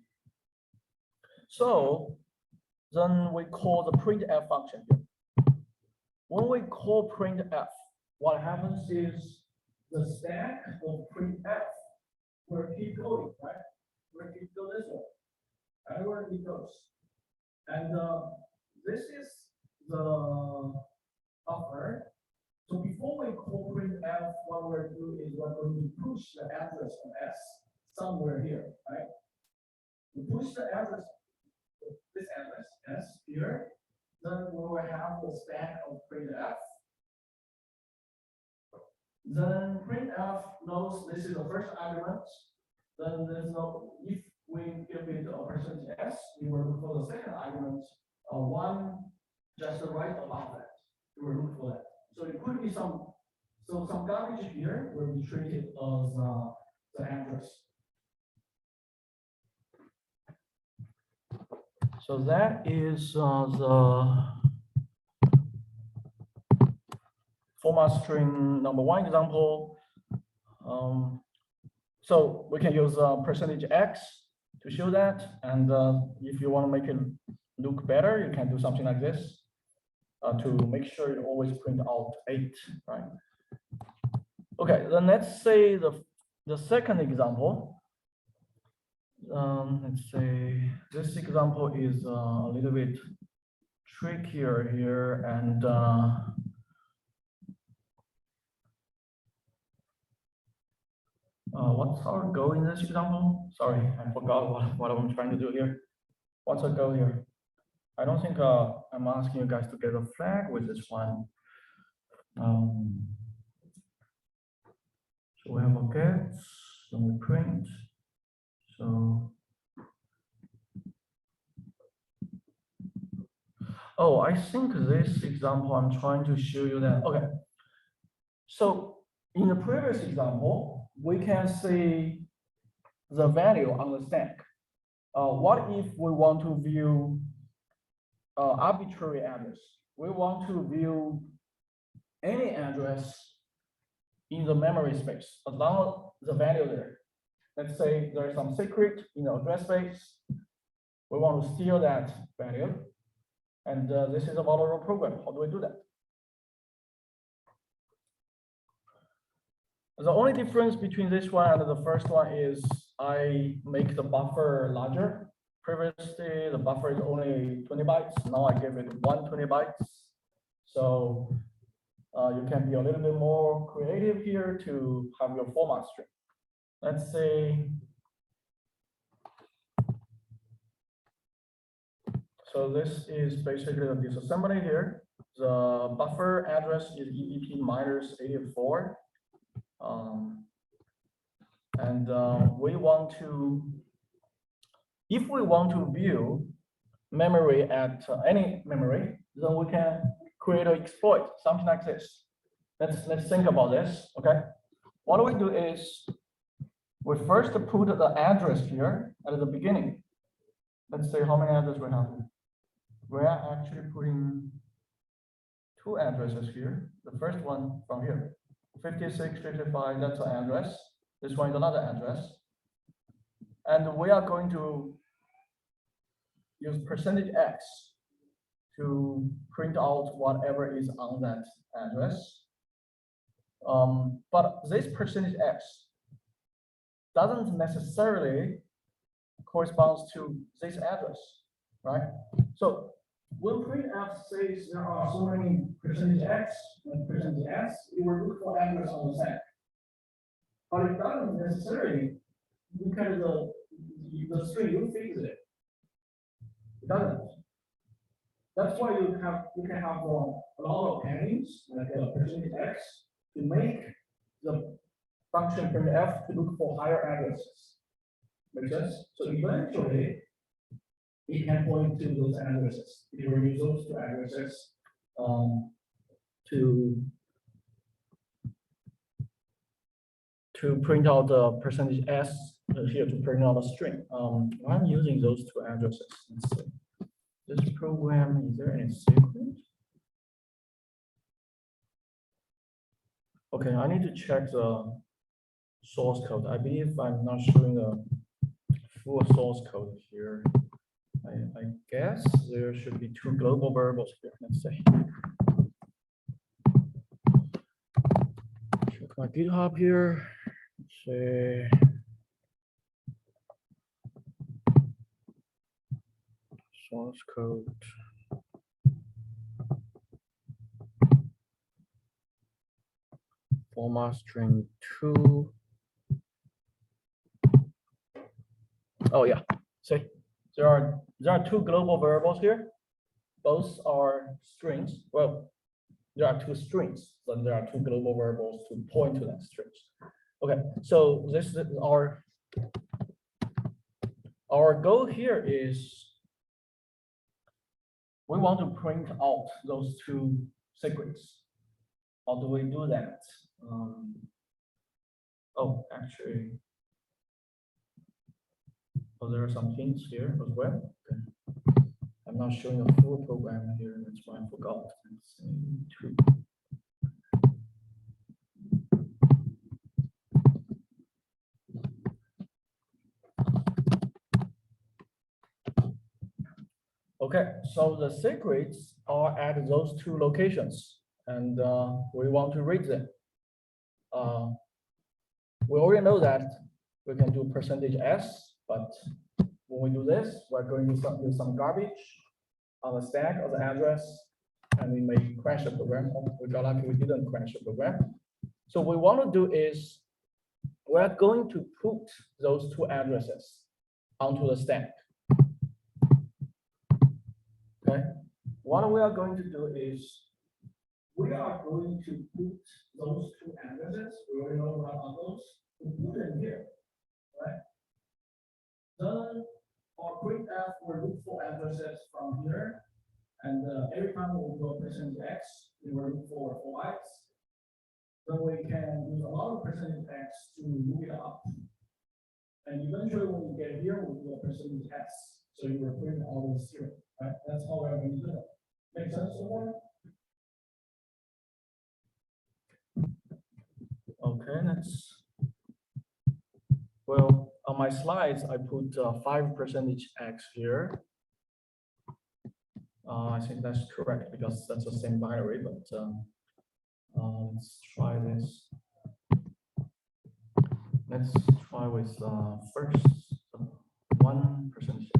So then we call the printf function here. when we call printf, what happens is the stack of printf will keep going, right? Will keep going this way, everywhere it goes. And this is the buffer. So before we call printf, what we're doing is we're going to push the address of s somewhere here, right? We push the address, this address s here, then we will have the stack of printf. Then printf knows this is the first argument. Then there's no, if we give it a percentage s, we will look for the second argument, one just right above that. We will look for that. So it could be some garbage here will be treated as the address. So that is the format string number one example. So we can use percentage x to show that. And if you want to make it look better, you can do something like this to make sure it always print out 8, right? Okay, then let's say the second example. Let's say this example is a little bit trickier here, and what's our goal in this example? Sorry, I forgot what I'm trying to do here. What's our goal here? I don't think I'm asking you guys to get a flag with this one. So we have a get, then we print. So, oh, I think this example I'm trying to show you that. Okay. So in the previous example, we can see the value on the stack. What if we want to view arbitrary address? We want to view any address in the memory space, as long as the value there. Let's say there's some secret in the address space. We want to steal that value. And this is a model program. How do we do that? The only difference between this one and the first one is I make the buffer larger. Previously, the buffer is only 20 bytes. Now I give it 120 bytes. So you can be a little bit more creative here to have your format string. Let's say, so this is basically the disassembly here. The buffer address is EBP minus 84. And we want to, if we want to view memory at any memory, then we can create an exploit, something like this. Let's think about this, okay? What we do is, we first put the address here at the beginning. Let's say how many addresses we have. We are actually putting 2 addresses here. The first one from here, 56, 55, that's an address. This one is another address. And we are going to use percentage x to print out whatever is on that address. But this percentage x doesn't necessarily corresponds to this address, right? So when printf says there are so many percentage x and percentage s, it will look for address on the stack. But it doesn't necessarily, because the string you fix it. It doesn't. That's why you can have a lot of paddings like a percentage x to make the function printf to look for higher addresses. Make sense? So eventually, it can point to those addresses. It will use those 2 addresses to print out the percentage s here to print out a string. I'm using those 2 addresses. Let's see. This program, is there any secret? Okay, I need to check the source code. I believe I'm not showing the full source code here. I guess there should be 2 global variables here. Let's say. my GitHub here. Let's say source code. Format string 2. Oh yeah, see, there are two global variables here. Both are strings. Well, there are two strings, then there are two global variables to point to that strings. Okay, so this is our goal here is we want to print out those two secrets. How do we do that? Oh, actually, oh, there are some hints here as well. Okay. I'm not showing a full program here, that's why I forgot. Two. Okay, so the secrets are at those two locations, and we want to read them. We already know that we can do %s, but when we do this, we're going to use some garbage on the stack of the address, and we may crash the program. We got lucky we didn't crash the program. So what we want to do is we're going to put those two addresses onto the stack. Okay, what we are going to do is we are going to put those two addresses. We already know what are those. We put them here, right? Then our printf will look for addresses from here, and every time we go %x, we will look for 4x. Then we can use a lot of %x to move it up, and eventually when we get here, we do a %s. So you will print all the 0, right? That's how we're going to do it. Make sense so far? Okay, let's. Well, on my slides, I put 5%x here. I think that's correct because that's the same binary, but let's try this. Let's try with first 1%x.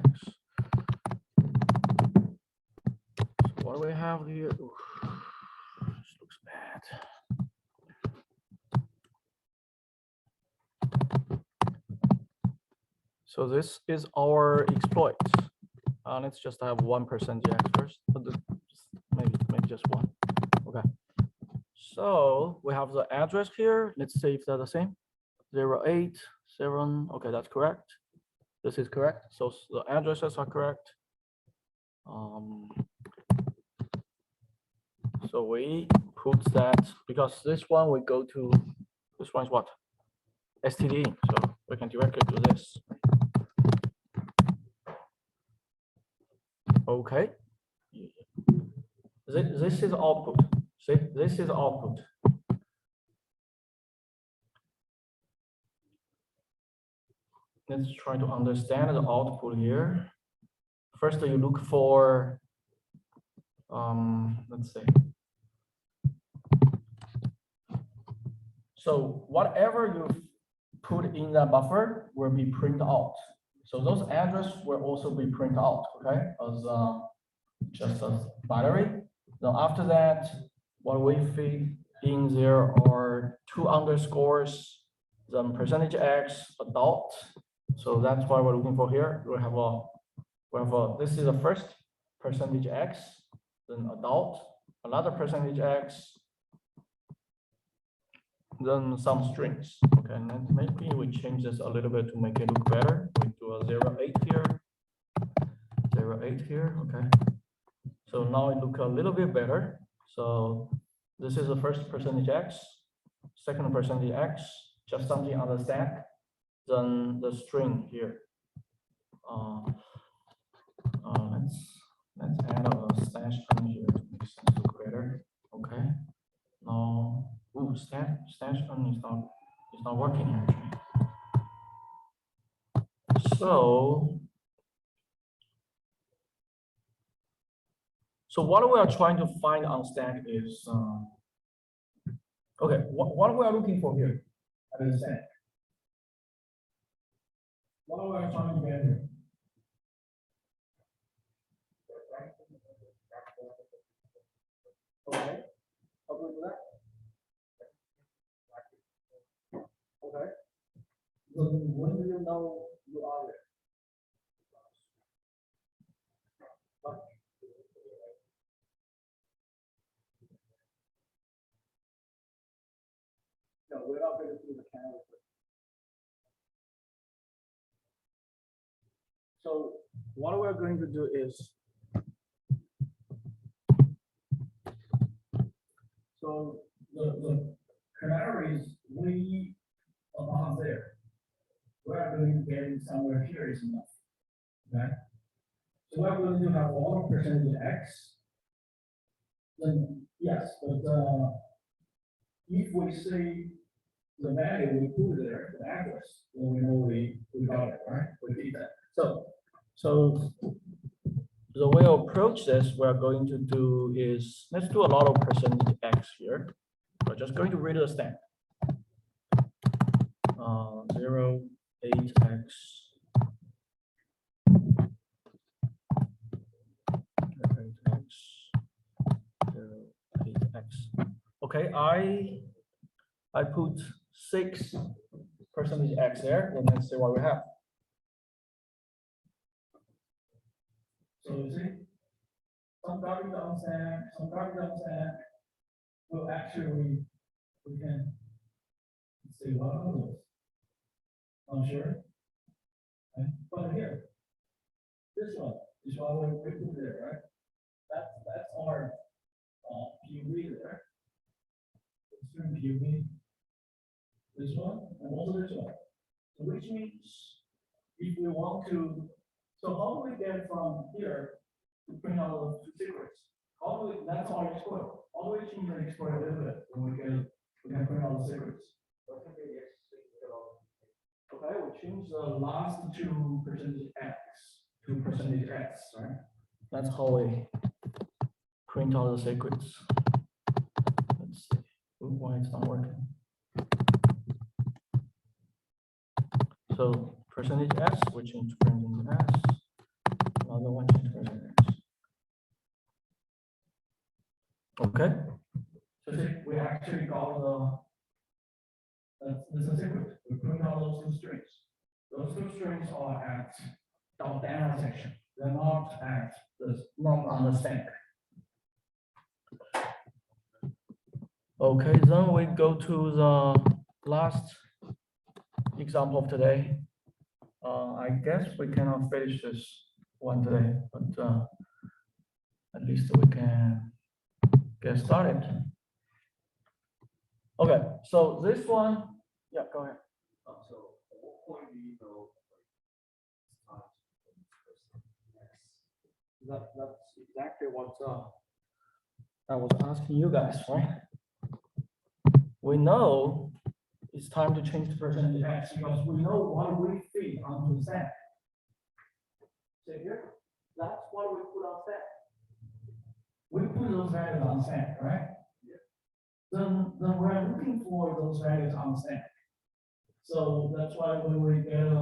So what do we have here? Oof, this looks bad. So this is our exploit. Let's just have 1%x first, but maybe just one. Okay. So we have the address here. Let's see if they're the same. 087. Okay, that's correct. This is correct. So the addresses are correct. So we put that because this one we go to. This one is what? std. So we can directly do this. Okay. This is output. See, this is output. Let's try to understand the output here. First, you look for, let's see. So whatever you put in the buffer will be printed out. So those addresses will also be printed out, okay, as just a binary. Then after that, what we feed in there are 2 underscores, then %x, a dot. So that's why we're looking for here. We have a this is the first %x, then a dot, another %x, then some strings. Okay, and then maybe we change this a little bit to make it look better. We do a 08 here, 08 here. Okay. So now it looks a little bit better. So this is the first %x, second %x, just something on the stack, then the string here. Let's add a slash on here to make sense look better. Okay. Now, ooh, slash on is not working actually. So what we are trying to find on stack is Okay, what we are looking for here? Understand? What are we trying to get here? Okay, how do we do that? Okay. So when do you know you are there? No, we're not going to do the camera. So what we're going to do is, so the canary is way above there. We're going to get it somewhere here is enough. Okay. So we're going to have all percentage x. Then yes, but if we say the value we put there, the address, then we know we got it, right? We did that. So the way to approach this, we're going to do is, let's do a lot of percentage x here. We're just going to read the stamp. 0, 8x. 8x. 0, 8x. Okay, I put 6 percentage x there, and let's see what we have. So you see, some garbage on sand, some garbage on sand. Well, actually, we can see what are those. Not sure. Okay. But here, this one we put there, right? That's our PV there. Extreme PV. This one and also this one. So which means if we want to, so how do we get from here to print out those 2 secrets? How do we, that's our export. How do we change the export a little bit when we can print out the secrets? Okay, we change the last 2 percentage x to percentage x, right? That's how we print out the secrets. Let's see. Why it's not working. So percentage s, we change to percentage s. Another one change to percentage x. Okay. So see, we actually got this is a secret. We print out those 2 strings. Those 2 strings are at .data section. They're not at not on the stack. Okay, then we go to the last example of today. I guess we cannot finish this one today, but at least we can get started. Okay, so this one, yeah, go ahead. So at what point do you know That's exactly what I was asking you guys, right? We know it's time to change the percentage x because we know what we feed onto the stack. See here, that's what we put on stack. We put those values on stack, right? Yeah. Then we're looking for those values on stack. So that's why when we get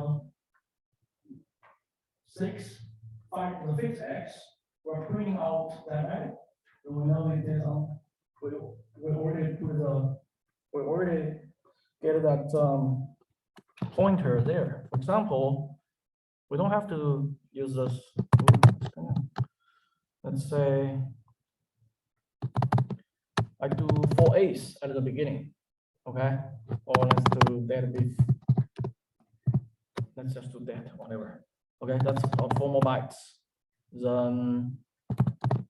5, the fixed x, we're printing out that value. So we know it is we already get that pointer there. For example, we don't have to use this. Let's say I do 4/8 at the beginning, okay? Or let's do that with, let's just do that, whatever. Okay, that's 4 more bytes. Then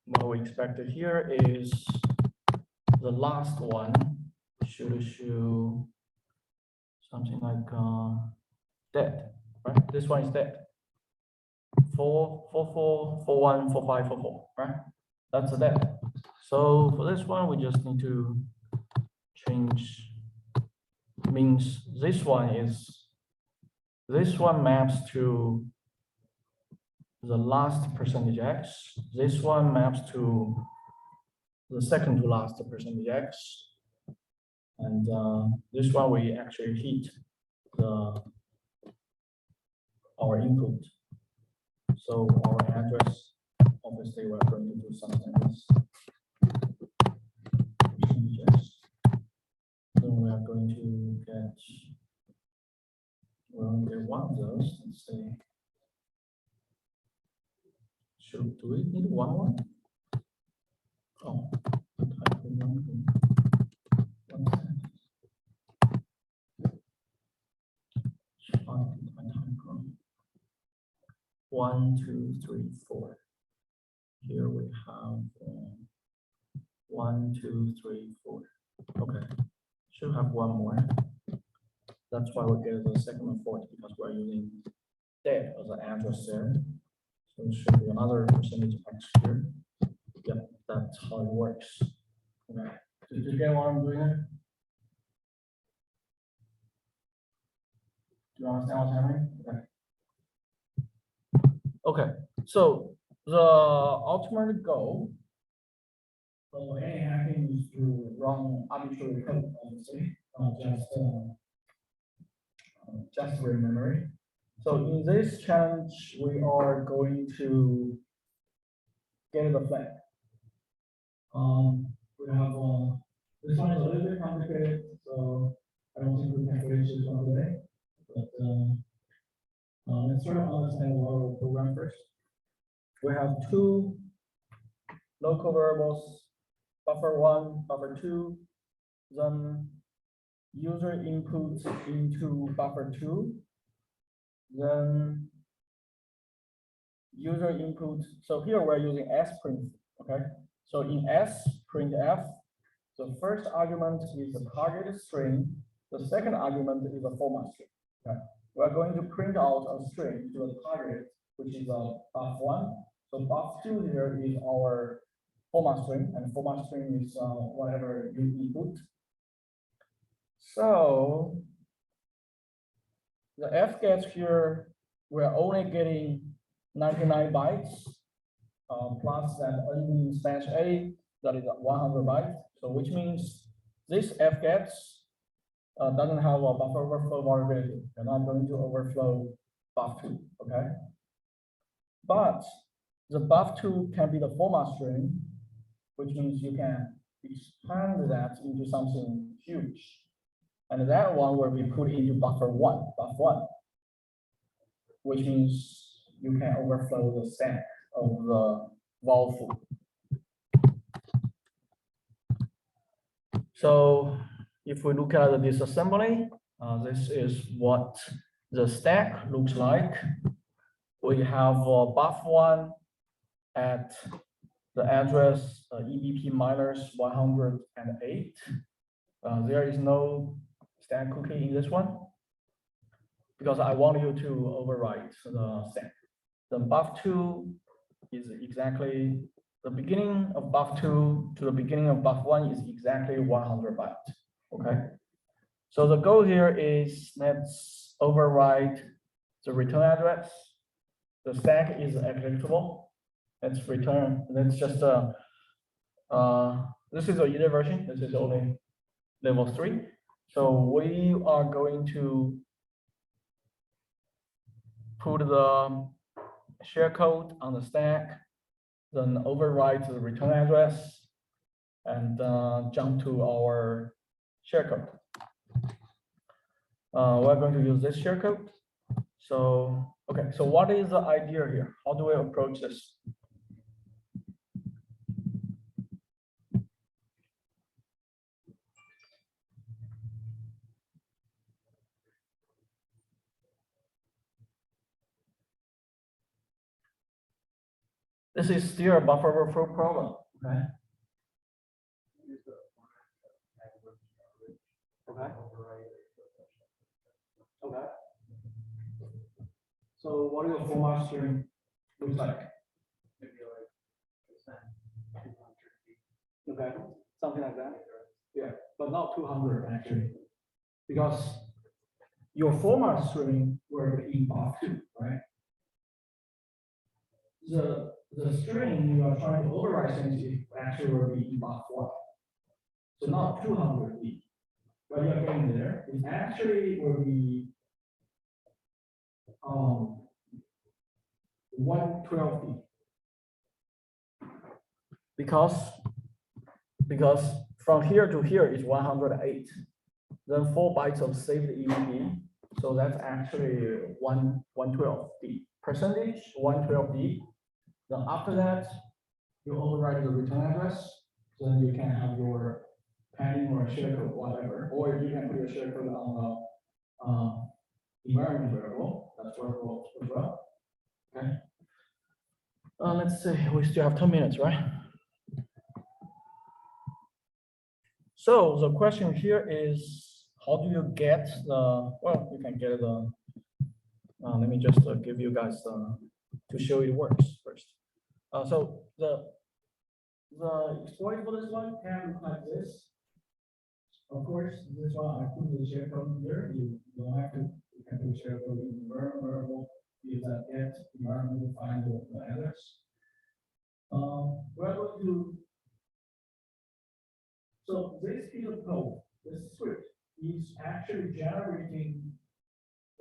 what we expected here is the last one should show something like dead, right? This one is dead. 4, 4, 4, 4, 1, 4, 5, 4, 4, right? That's a dead. So for this one, we just need to change. Means this one maps to the last percentage x. This one maps to the second to last percentage x. And this one we actually hit our input. So our address, obviously we're going to do something else. Changes. Then we are going to get, well, get one of those. Let's see. Do we need one more? Oh, type one. One, two, three, four. Here we have 1, 2, 3, 4. Okay, should have one more. That's why we get the second and fourth, because we're using that as an address there. So it should be another percentage X here. Yep, that's how it works. Okay, did you get what I'm doing here? Do you understand what's happening? Okay. Okay, so the ultimate goal of any hacking is to run arbitrary code, obviously, just for memory. So in this challenge, we are going to get the flag. We have this one is a little bit complicated, so I don't think we can finish this one today. But let's try to understand our program first. We have two local variables, buffer1, buffer2, then user inputs into buffer2, then user input. So here we're using sprint, okay? So in sprintf, the first argument is the target string, the second argument is a format string. Okay? We're going to print out a string to the target, which is a buff1. So buff2 here is our format string, and format string is whatever you input. So the fgets here, we're only getting 99 bytes plus that ending /a, that is 100 bytes. So which means this fgets doesn't have a buffer overflow vulnerability. You're not going to overflow buff2, okay? But the buff2 can be the format string, which means you can expand that into something huge. And that one will be put into buff1, which means you can overflow the stack of the vol foo. So if we look at the disassembly, this is what the stack looks like. We have buff1 at the address EBP minus 108. There is no stack cookie in this one because I want you to overwrite the stack. The buff2 is exactly the beginning of buff2 to the beginning of buff1 is exactly 100 bytes. Okay. So the goal here is let's overwrite the return address. The stack is executable. Let's return. Let's just this is a user version. This is only level 3. So we are going to put the share-code on the stack, then overwrite the return address, and jump to our share-code. We're going to use this share-code. So, okay, so what is the idea here? How do we approach this? This is still a buffer overflow problem, okay? Okay. Okay. So what is the format string looks like? Okay, something like that. Yeah, but not 200 actually, because your format string will be in buff2, right? The string you are trying to override things actually will be in buff1. So not 200 B. but you're getting there. It actually will be 112D. Because from here to here is 108. Then 4 bytes of saved EEP. So that's actually 112D. Percentage 112D. Then after that, you override the return address. Then you can have your padding or shellcode, whatever, or you can put your shellcode on the environment variable. That's workable as well. Okay. Let's see, we still have 10 minutes, right? So the question here is, how do you get the, well, you can get the, let me just give you guys to show you it works first. So the exploit for this one can look like this. Of course, this one I put the shellcode here. You don't have to. You can do shellcode in the environment variable. Use that get environment to find the address. We're going to. So this piece of code, this script, is actually generating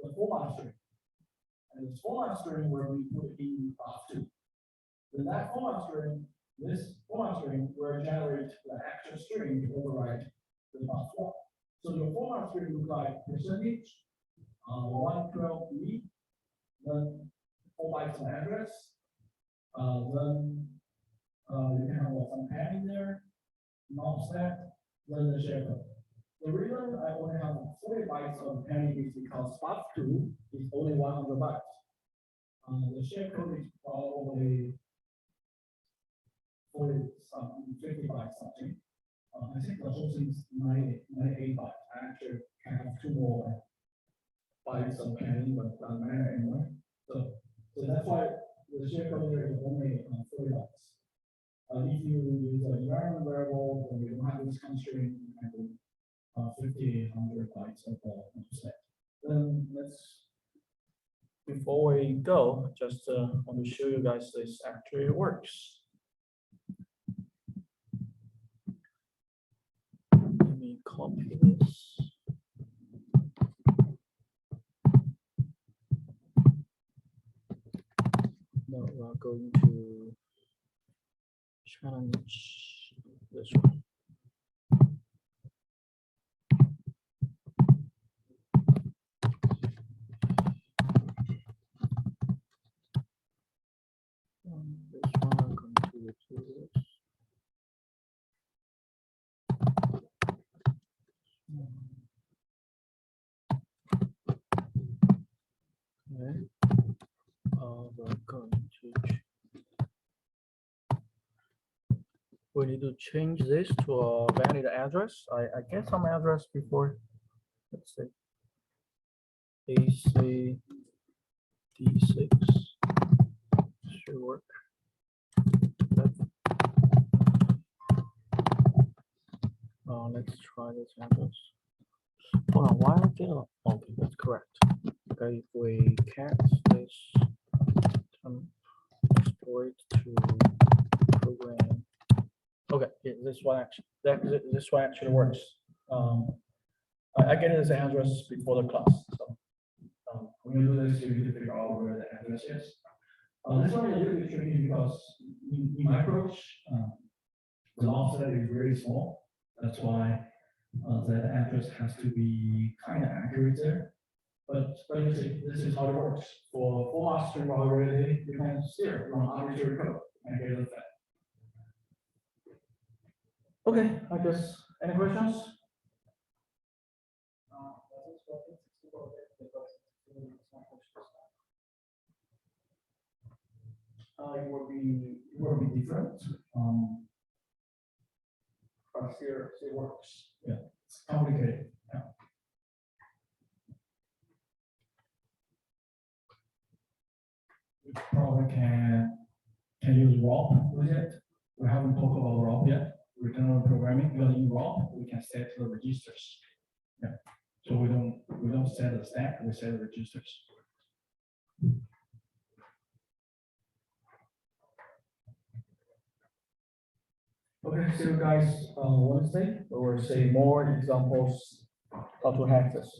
the format string, and this format string where we put in +2. Then that format string, this format string will generate the actual string to override the +1. So your format string looks like percentage 112B, then 4 bytes of address, then you can have some padding there, offset, then the shellcode. The reason I only have 40 bytes of padding is because +2 is only 100 bytes. The shellcode is probably 50 bytes something. I think the whole thing is 98 bytes. I actually can have 2 more bytes of padding, but doesn't matter anyway. So that's why the shellcode there is only 40 bytes. If you use an environment variable, then you don't have this constraint, you can do 50, 100 bytes of offset. Then before we go, just want to show you guys this actually works. Let me copy this. Now we're going to challenge this one. This one I'm going to do this. Okay. We're going to. We need to change this to a valid address. I get some address before. Let's say AC D6 should work. Let's try this address. Hold on, why did I okay, that's correct. Okay, if we cat this exploit to program. Okay, yeah, this one actually works. I get this address before the class. So when you do this, you need to figure out where the address is. This one is a little bit tricky because in my approach, the offset is very small. That's why that address has to be kind of accurate there. But you see, this is how it works. For format string variability, you can still run arbitrary code and get it that. Okay, I guess any questions? It will be different. But here it works. Yeah, it's complicated. Yeah. You probably can use ROP with it. We haven't talked about ROP yet. Return programming. Because in ROP we can set the registers. Yeah. So we don't set the stack. We set the registers. Okay, see you guys on Wednesday. We will see more examples how to hack this.